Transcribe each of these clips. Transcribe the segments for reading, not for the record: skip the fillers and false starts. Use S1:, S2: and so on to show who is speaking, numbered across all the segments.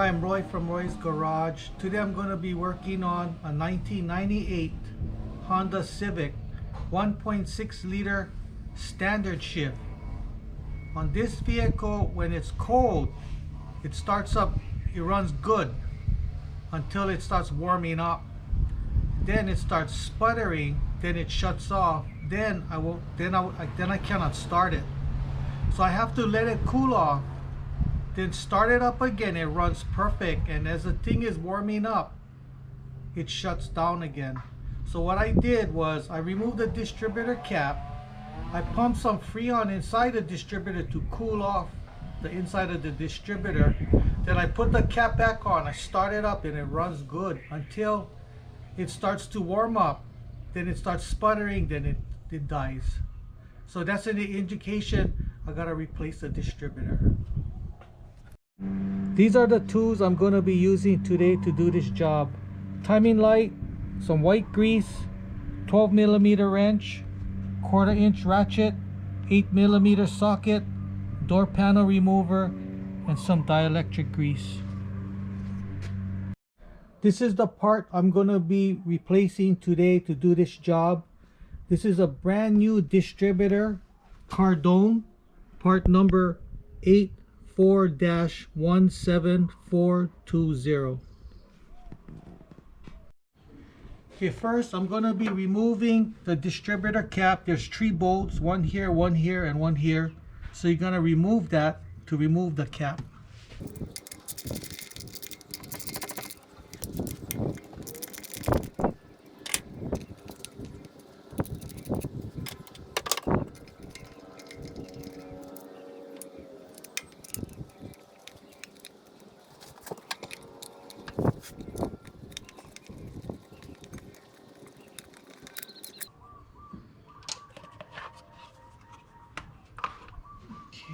S1: Hi, I'm Roy from Roy's Garage. Today I'm going to be working on a 1998 Honda Civic 1.6 liter standard shift. On this vehicle, when it's cold, it starts up, it runs good until it starts warming up. Then it starts sputtering, then it shuts off. Then I cannot start it. So I have to let it cool off. Then start it up again. It runs perfect, and as the thing is warming up, it shuts down again. So what I did was I removed the distributor cap. I pumped some Freon inside the distributor to cool off the inside of the distributor. Then I put the cap back on. I start it up and it runs good until it starts to warm up. Then it starts sputtering, then it dies. So that's an indication I gotta replace the distributor. These are the tools I'm going to be using today to do this job. Timing light, some white grease, 12mm wrench, 1/4 inch ratchet, 8mm socket, door panel remover, and some dielectric grease. This is the part I'm going to be replacing today to do this job. This is a brand new distributor, Cardone, part number 84-17420. Okay, first I'm going to be removing the distributor cap. There's 3 bolts, one here, and one here. So you're going to remove that to remove the cap.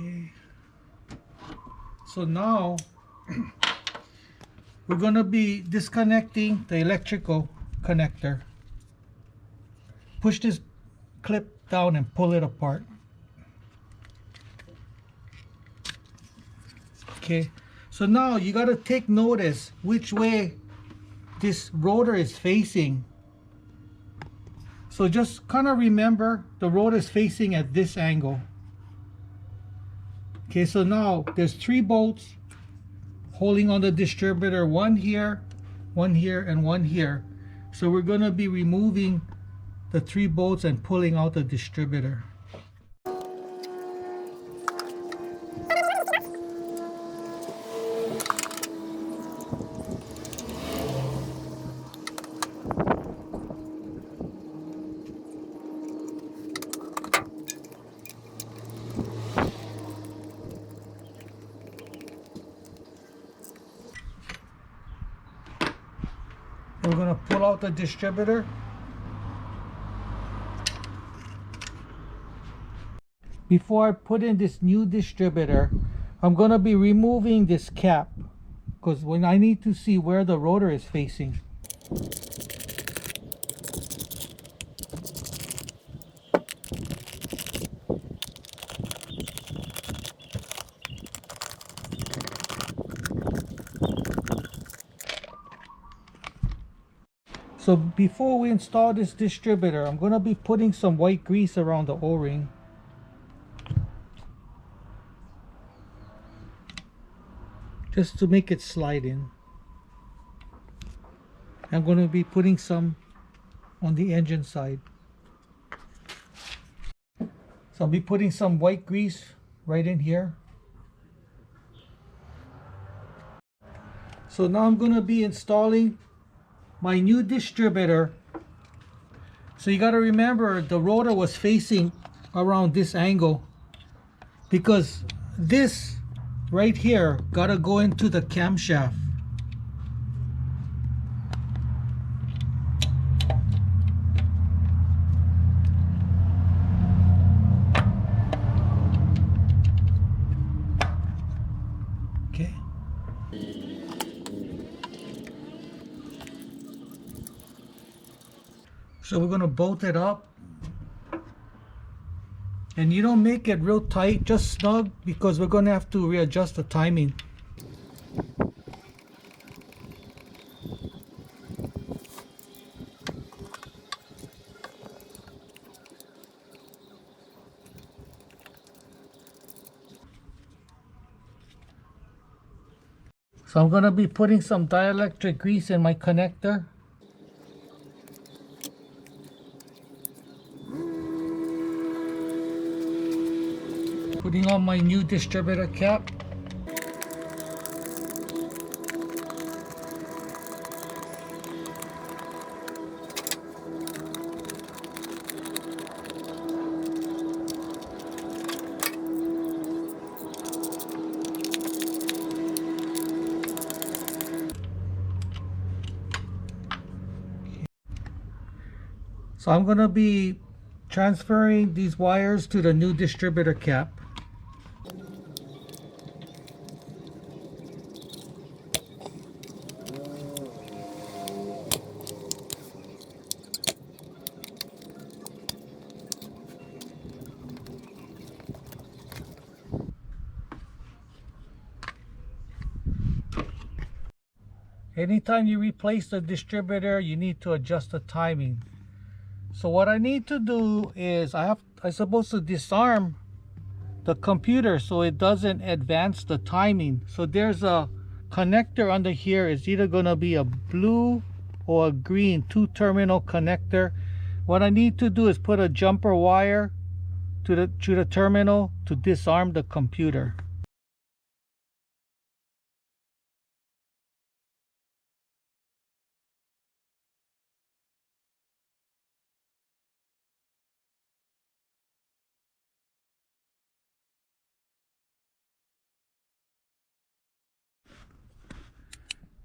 S1: Okay, so now we're going to be disconnecting the electrical connector. Push this clip down and pull it apart. Okay, so now you got to take notice which way this rotor is facing. So just kind of remember the rotor is facing at this angle. Okay, so now there's 3 bolts holding on the distributor, one here, and one here. So we're going to be removing the 3 bolts and pulling out the distributor. We're going to pull out the distributor. Before I put in this new distributor, I'm going to be removing this cap because when I need to see where the rotor is facing. So before we install this distributor, I'm going to be putting some white grease around the O-ring. Just to make it slide in. I'm going to be putting some on the engine side. So I'll be putting some white grease right in here. So now I'm going to be installing my new distributor. So you got to remember the rotor was facing around this angle because this right here got to go into the camshaft. Okay. So we're going to bolt it up. And you don't make it real tight, just snug, because we're going to have to readjust the timing. So I'm going to be putting some dielectric grease in my connector. Putting on my new distributor cap. So I'm going to be transferring these wires to the new distributor cap. Anytime you replace the distributor, you need to adjust the timing. So what I need to do is I'm supposed to disarm the computer so it doesn't advance the timing. So there's a connector under here. It's either going to be a blue or a green 2-terminal connector. What I need to do is put a jumper wire to the terminal to disarm the computer.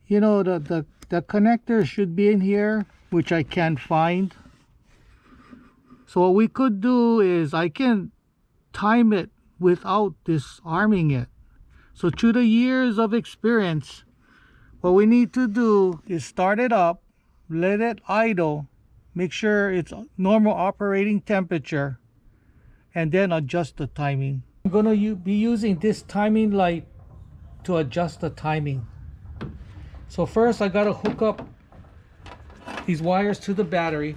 S1: You know, the connector should be in here, which I can't find. So what we could do is I can time it without disarming it. So through the years of experience, what we need to do is start it up, let it idle, make sure it's normal operating temperature, and then adjust the timing. I'm going to be using this timing light to adjust the timing. So first I got to hook up these wires to the battery.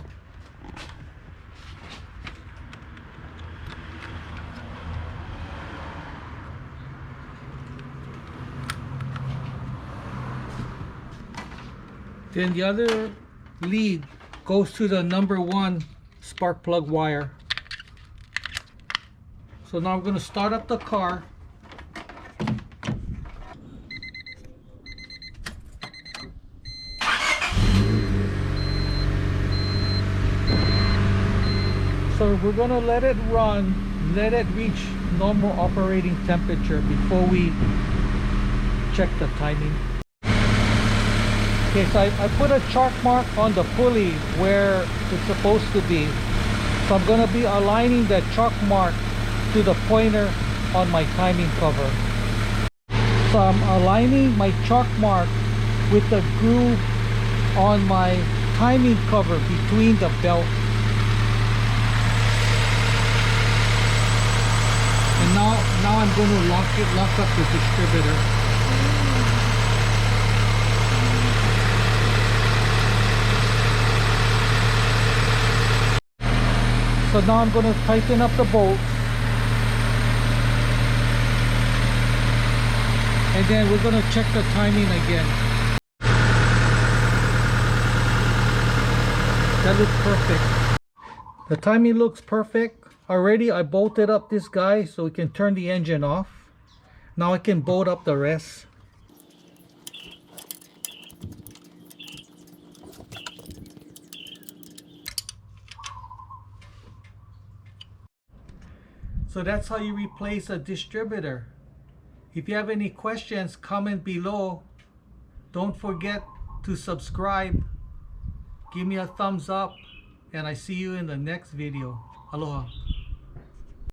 S1: Then the other lead goes to the number 1 spark plug wire. So now I'm going to start up the car. So we're going to let it run, let it reach normal operating temperature before we check the timing. Okay, so I put a chalk mark on the pulley where it's supposed to be. So I'm going to be aligning that chalk mark to the pointer on my timing cover. So I'm aligning my chalk mark with the groove on my timing cover between the belt. And now I'm going to lock up the distributor. So now I'm going to tighten up the bolt. And then we're going to check the timing again. That looks perfect. The timing looks perfect. Already I bolted up this guy so we can turn the engine off. Now I can bolt up the rest. So that's how you replace a distributor. If you have any questions, comment below. Don't forget to subscribe. Give me a thumbs up, and I see you in the next video. Aloha.